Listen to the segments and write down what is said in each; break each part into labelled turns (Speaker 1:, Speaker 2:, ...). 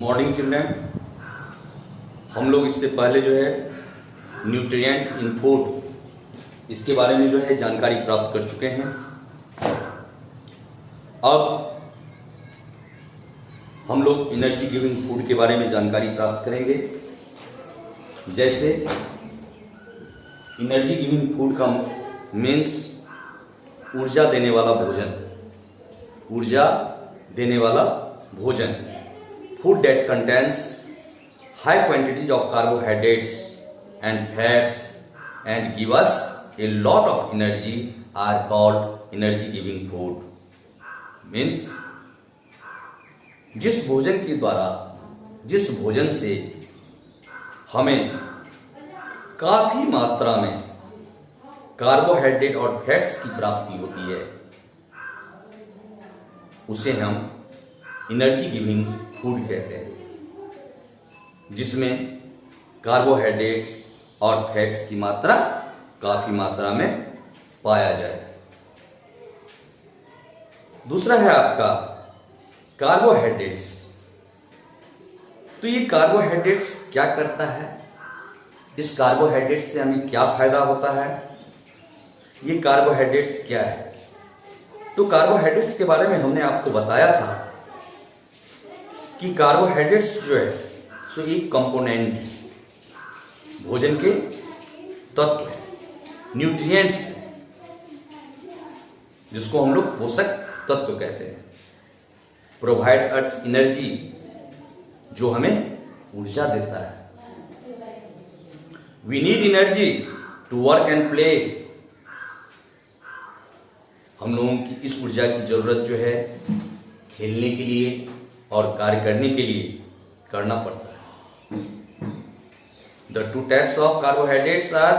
Speaker 1: Morning children, हम लोग इससे पहले जो है न्यूट्रिएंट्स इन फूड इसके बारे में जो है जानकारी प्राप्त कर चुके हैं। अब हम लोग एनर्जी गिविंग फूड के बारे में जानकारी प्राप्त करेंगे। जैसे एनर्जी गिविंग फूड का मीन्स ऊर्जा देने वाला भोजन, ऊर्जा देने वाला भोजन। Food that contains high quantities of carbohydrates and fats and give us a lot of energy are called energy giving food. Means जिस भोजन के द्वारा, जिस भोजन से हमें काफी मात्रा में कार्बोहाइड्रेट और फैट्स की प्राप्ति होती है, उसे हम एनर्जी गिविंग फूड कहते हैं, जिसमें कार्बोहाइड्रेट्स और फैट्स की मात्रा काफी मात्रा में पाया जाए। दूसरा है आपका कार्बोहाइड्रेट्स। तो ये कार्बोहाइड्रेट्स क्या करता है, इस कार्बोहाइड्रेट्स से हमें क्या फायदा होता है, ये कार्बोहाइड्रेट्स क्या है। तो कार्बोहाइड्रेट्स के बारे में हमने आपको बताया था कि कार्बोहाइड्रेट्स जो है सो एक कंपोनेंट भोजन के तत्व है, न्यूट्रिएंट्स, जिसको हम लोग पोषक तत्व कहते हैं। प्रोवाइड अस एनर्जी, जो हमें ऊर्जा देता है। We need energy to work and play. हम लोगों की इस ऊर्जा की जरूरत जो है खेलने के लिए और कार्य करने के लिए करना पड़ता है। The two types of carbohydrates are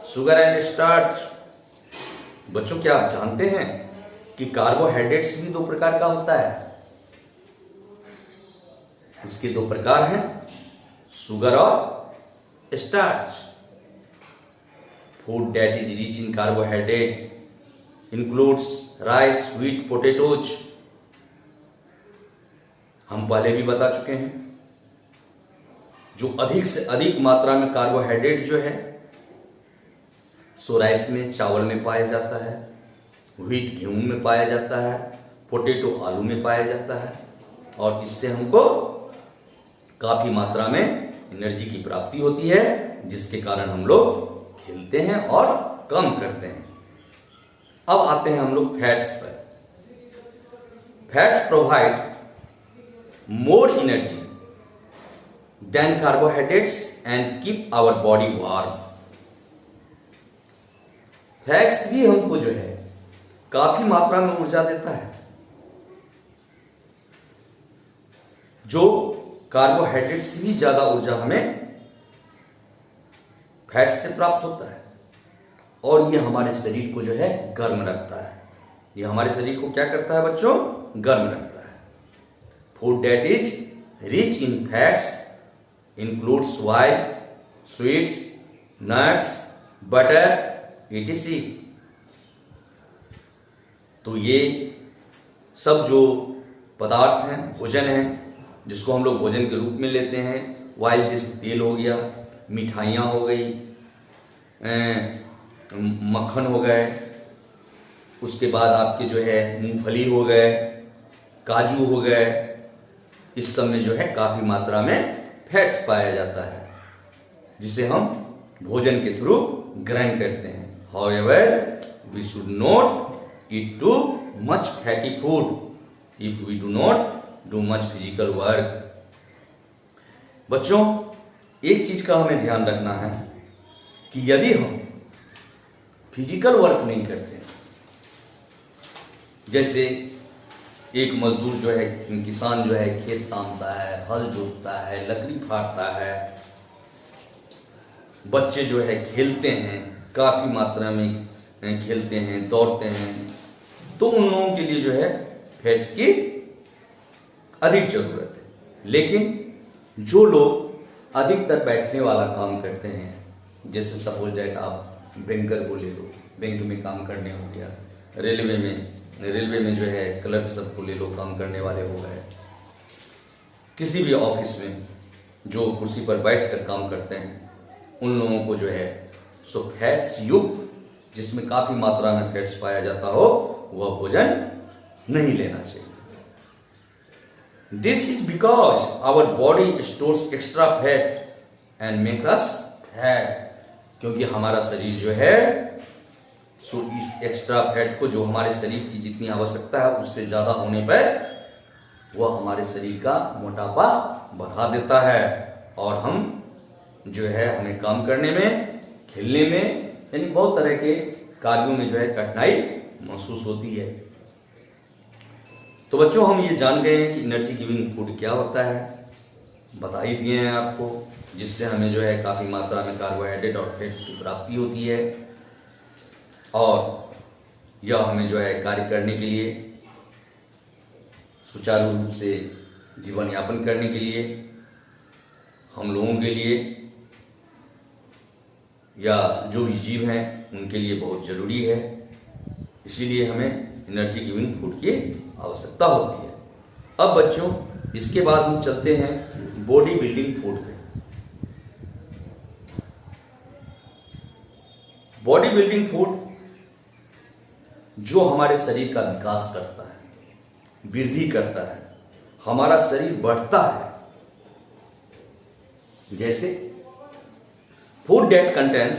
Speaker 1: sugar and starch. बच्चों, क्या आप जानते हैं कि कार्बोहाइड्रेट्स भी दो प्रकार का होता है? इसके दो प्रकार हैं, शुगर और starch. Food that is rich in carbohydrate includes rice, wheat, potatoes. हम पहले भी बता चुके हैं, जो अधिक से अधिक मात्रा में कार्बोहाइड्रेट जो है सो राइस में, चावल में पाया जाता है, व्हीट गेहूं में पाया जाता है, पोटैटो आलू में पाया जाता है, और इससे हमको काफी मात्रा में एनर्जी की प्राप्ति होती है, जिसके कारण हम लोग खेलते हैं और काम करते हैं। अब आते हैं हम लोग फैट्स पर। Fats provide more energy than carbohydrates and keep our body warm. Fats भी हमको जो है काफी मात्रा में ऊर्जा देता है, जो कार्बोहाइड्रेट से भी ज्यादा ऊर्जा हमें फैट्स से प्राप्त होता है, और ये हमारे शरीर को जो है गर्म रखता है। ये हमारे शरीर को क्या करता है बच्चों? गर्म रखता है। Food that is rich in fats includes oil, sweets, nuts, butter, etc. तो ये सब जो पदार्थ हैं, भोजन हैं, जिसको हम लोग भोजन के रूप में लेते हैं, ऑयल जैसे तेल हो गया, मिठाइयाँ हो गई, मक्खन हो गए, उसके बाद आपके जो है मूंगफली हो गए, काजू हो गए, इस सब में जो है काफी मात्रा में फैट्स पाया जाता है, जिसे हम भोजन के थ्रू ग्राइंड करते हैं। However, we should not eat too much fatty food if we do not do much physical work. बच्चों, एक चीज का हमें ध्यान रखना है कि यदि हम फिजिकल वर्क नहीं करते, जैसे एक मजदूर जो है, किसान जो है खेत तामता है, हल जोतता है, लकड़ी फाड़ता है, बच्चे जो है खेलते हैं, काफी मात्रा में खेलते हैं, दौड़ते हैं, तो उन लोगों के लिए जो है फैट्स की अधिक जरूरत है। लेकिन जो लोग अधिकतर बैठने वाला काम करते हैं, जैसे सपोज दैट आप बैंकर को ले लो, बैंक में काम करने हो गया, रेलवे में जो है क्लर्क सबको ले लो, काम करने वाले हो गए, किसी भी ऑफिस में जो कुर्सी पर बैठकर काम करते हैं उन लोगों को जो है सो फैट्स युक्त, जिसमें काफी मात्रा में फैट्स पाया जाता हो, वह भोजन नहीं लेना चाहिए। This is because our body stores extra fat and make us fat, क्योंकि हमारा शरीर जो है सो इस एक्स्ट्रा फैट को, जो हमारे शरीर की जितनी आवश्यकता है उससे ज्यादा होने पर वह हमारे शरीर का मोटापा बढ़ा देता है और हम जो है हमें काम करने में, खेलने में, यानी बहुत तरह के कार्यों में जो है कठिनाई महसूस होती है। तो बच्चों हम ये जान गए हैं कि एनर्जी गिविंग फूड क्या होता है, बता ही दिए हैं आपको, जिससे हमें जो है काफी मात्रा में कार्बोहाइड्रेट और फैट्स की प्राप्ति होती है और यह हमें जो है कार्य करने के लिए, सुचारू रूप से जीवन यापन करने के लिए, हम लोगों के लिए या जो भी जीव हैं उनके लिए बहुत जरूरी है। इसीलिए हमें एनर्जी गिविंग फूड की आवश्यकता होती है। अब बच्चों इसके बाद हम चलते हैं बॉडी बिल्डिंग फूड पे। बॉडी बिल्डिंग फूड जो हमारे शरीर का विकास करता है, वृद्धि करता है, हमारा शरीर बढ़ता है, जैसे food that contains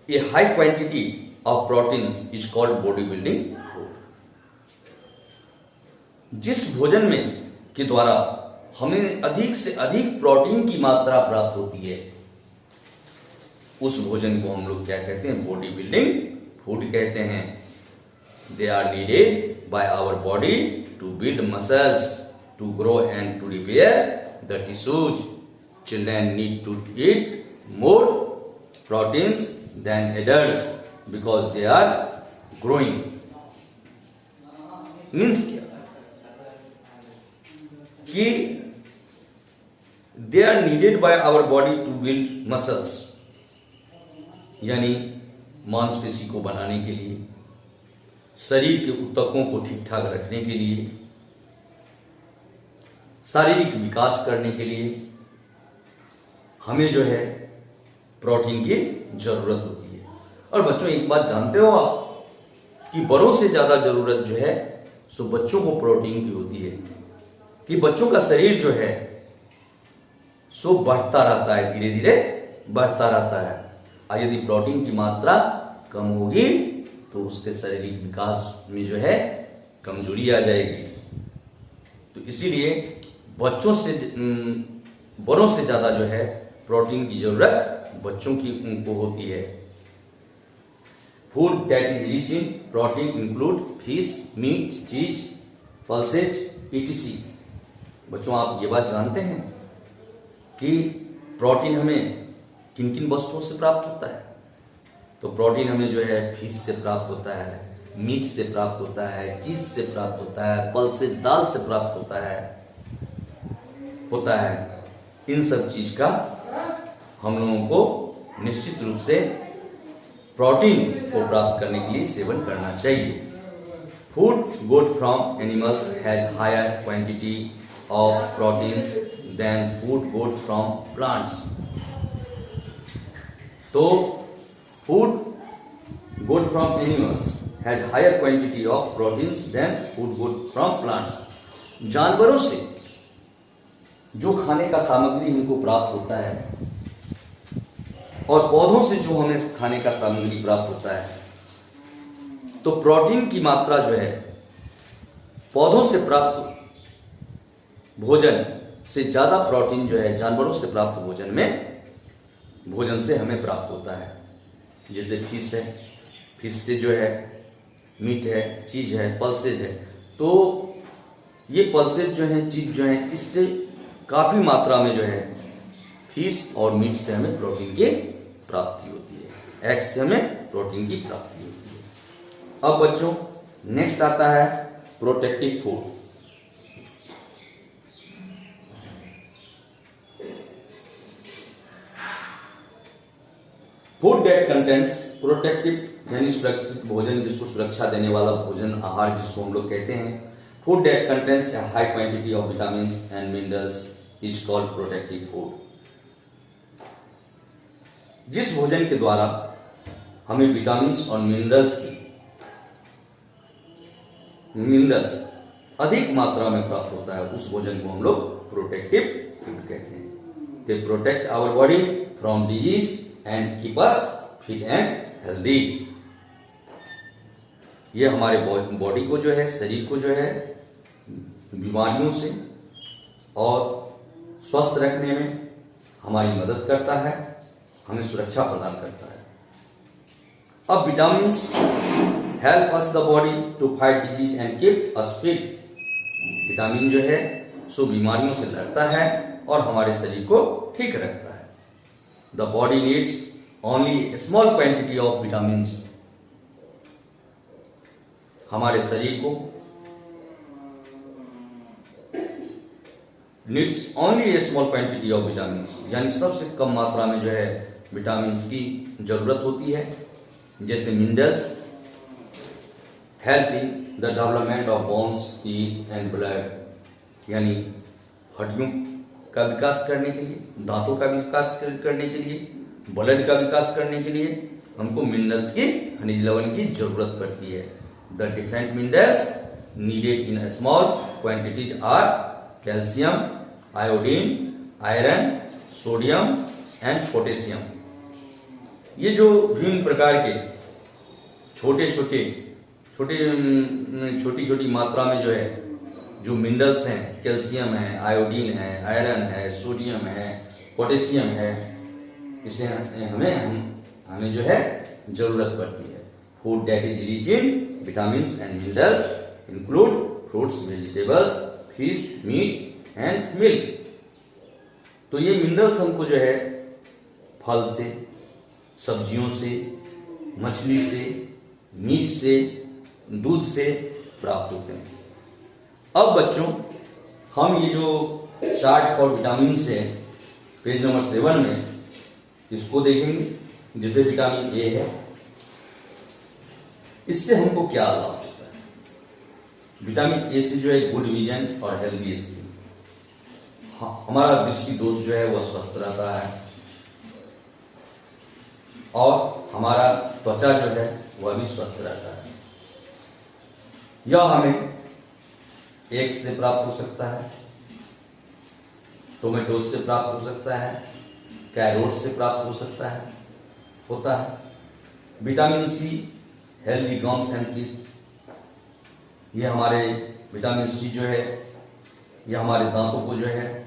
Speaker 1: A high quantity of proteins is called body building food. जिस भोजन में के द्वारा हमें अधिक से अधिक प्रोटीन की मात्रा प्राप्त होती है उस भोजन को हम लोग क्या कहते हैं, बॉडी बिल्डिंग फूड कहते हैं। They are needed by our body to build muscles, to grow and to repair the tissues. Children need to eat more proteins than adults because they are growing। Means क्या कि they are needed by our body to build muscles, यानी मांसपेशी को बनाने के लिए, शरीर के ऊतकों को ठीक ठाक रखने के लिए, शारीरिक विकास करने के लिए हमें जो है प्रोटीन की जरूरत होती है। और बच्चों एक बात जानते हो आप कि बड़ों से ज्यादा जरूरत जो है सो बच्चों को प्रोटीन की होती है, कि बच्चों का शरीर जो है सो बढ़ता रहता है, धीरे धीरे बढ़ता रहता है, और यदि प्रोटीन की मात्रा कम होगी तो उसके शारीरिक विकास में जो है कमजोरी आ जाएगी। तो इसीलिए बड़ों से ज्यादा जो है प्रोटीन की जरूरत बच्चों की उनको होती है। Food that is rich in protein include fish, meat, cheese, pulses, etc। बच्चों आप ये बात जानते हैं कि प्रोटीन हमें किन किन वस्तुओं से प्राप्त होता है? तो प्रोटीन हमें जो है फिश से प्राप्त होता है, मीट से प्राप्त होता है, चीज से प्राप्त होता है, पल्सेज दाल से प्राप्त होता है। इन सब चीज का हम लोगों को निश्चित रूप से प्रोटीन को प्राप्त करने के लिए सेवन करना चाहिए। Food got from animals has higher quantity of proteins than food got from plants. तो food got from animals has higher quantity of proteins than food got from plants. जानवरों से जो खाने का सामग्री हमको प्राप्त होता है और पौधों से जो हमें खाने का सामग्री प्राप्त होता है, तो प्रोटीन की मात्रा जो है पौधों से प्राप्त भोजन से ज्यादा प्रोटीन जो है जानवरों से प्राप्त भोजन से हमें प्राप्त होता है। जैसे फिश है, फिश से जो है मीट है, चीज है, पल्सेज है। तो ये पल्सेज जो है, चीज जो है, इससे काफी मात्रा में जो है फिश और मीट से हमें प्रोटीन की प्राप्ति होती है, एग से हमें प्रोटीन की प्राप्ति होती है। अब बच्चों नेक्स्ट आता है protective food. Food that contents protective यानी सुरक्षित भोजन, जिसको सुरक्षा देने वाला भोजन, आहार जिसको हम लोग कहते हैं। Food that contains a high quantity of vitamins and minerals is called protective food. जिस भोजन के द्वारा हमें विटामिन्स और मिनरल्स अधिक मात्रा में प्राप्त होता है, उस भोजन को हम लोग प्रोटेक्टिव फूड कहते हैं. They protect our body from disease and keep us fit and healthy. ये हमारे बॉडी को जो है, शरीर को जो है बीमारियों से और स्वस्थ रखने में हमारी मदद करता है, हमें सुरक्षा प्रदान करता है. अब vitamins help us the body to fight disease and keep us fit. Vitamin जो है सो बीमारियों से लड़ता है और हमारे शरीर को ठीक रखता है. The body needs only small quantity of vitamins. हमारे शरीर को needs only A small quantity of vitamins, यानी सबसे कम मात्रा में जो है विटामिन्स की जरूरत होती है. जैसे minerals help in the development of bones, teeth and blood, यानी हड्डियों का विकास करने के लिए, दांतों का विकास करने के लिए, ब्लड का विकास करने के लिए हमको मिनरल्स की, खनिज लवण की जरूरत पड़ती है. The different minerals needed in small quantities are calcium, iodine, iron, sodium and potassium. ये जो विभिन्न प्रकार के छोटी छोटी मात्रा में जो है जो मिनरल्स हैं, कैल्शियम है, आयोडीन है, आयरन है, सोडियम है, पोटेशियम है, इसे हमें जो है जरूरत पड़ती है. Food that is rich in vitamins and minerals include fruits, vegetables, fish, meat and milk. तो ये मिनरल्स हमको जो है फल से, सब्जियों से, मछली से, मीट से, दूध से प्राप्त होते हैं. अब बच्चों हम ये जो चार्ट फॉर विटामिन है पेज नंबर 7 में इसको देखेंगे. जैसे विटामिन ए है, इससे हमको क्या लाभ होता है? विटामिन ए से जो है गुड विजन और हेल्दी स्किन, हमारा दृष्टि दोष जो है वह स्वस्थ रहता है और हमारा त्वचा जो है वह भी स्वस्थ रहता है. यह हमें एग्स से प्राप्त हो सकता है, टोमेटोज से प्राप्त हो सकता है, कैरोट से प्राप्त हो सकता है, होता है. Vitamin C healthy gums and teeth, ये हमारे विटामिन सी जो है ये हमारे दांतों को जो है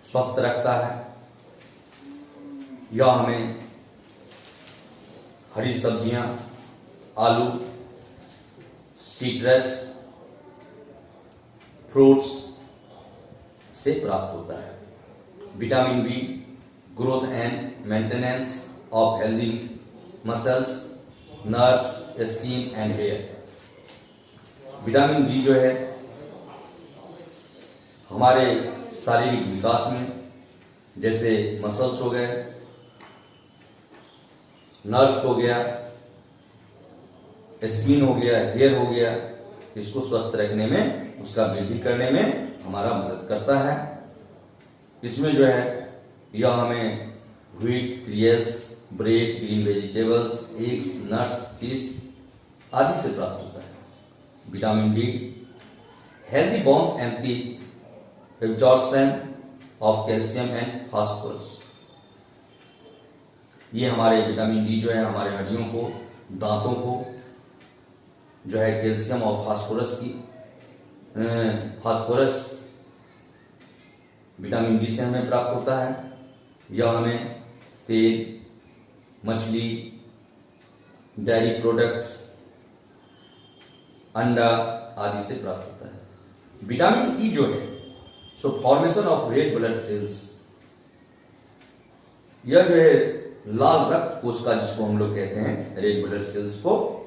Speaker 1: स्वस्थ रखता है. यह हमें हरी सब्जियां, आलू, सीट्रस, फ्रूट्स से प्राप्त होता है. Vitamin B growth and maintenance of healthy muscles, nerves, skin and hair. Vitamin B जो है हमारे शारीरिक विकास में, जैसे मसल्स हो गए, नर्व्स हो गया, स्किन हो गया, हेयर हो गया, इसको स्वस्थ रखने में, उसका वृद्धि करने में हमारा मदद करता है. इसमें जो है यह हमें wheat, cereals, bread, green vegetables, eggs, nuts, fish आदि से प्राप्त होता है. Vitamin D healthy bones and teeth, absorption of calcium and phosphorus. ये हमारे विटामिन डी जो है हमारे हड्डियों को, दांतों को जो है कैल्शियम और फास्फोरस विटामिन डी से हमें प्राप्त होता है. यह हमें तेल, मछली, डेयरी प्रोडक्ट्स, अंडा आदि से प्राप्त होता है. विटामिन ई जो है सो formation of red blood cells, यह जो है लाल रक्त कोशिका जिसको हम लोग कहते हैं रेड ब्लड सेल्स को,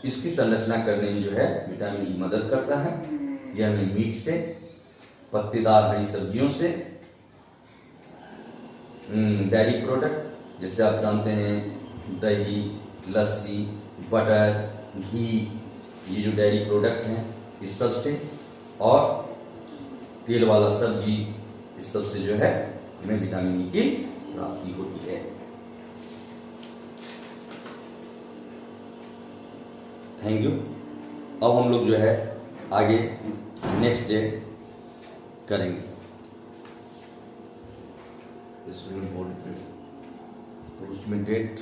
Speaker 1: इसकी संरचना करने में जो है विटामिन ई मदद करता है. यह हमें मीट से, पत्तेदार हरी सब्जियों से, डेयरी प्रोडक्ट जैसे आप जानते हैं दही, लस्सी, बटर, घी ये जो डेयरी प्रोडक्ट हैं इस सब से, और तेल वाला सब्जी, इस सब से जो है हमें विटामिन ई की प्राप्ति होती है। Thank you. अब हम लोग जो है आगे नेक्स्ट डे करेंगे। इसमें बोर्ड पे तो उसमें डेट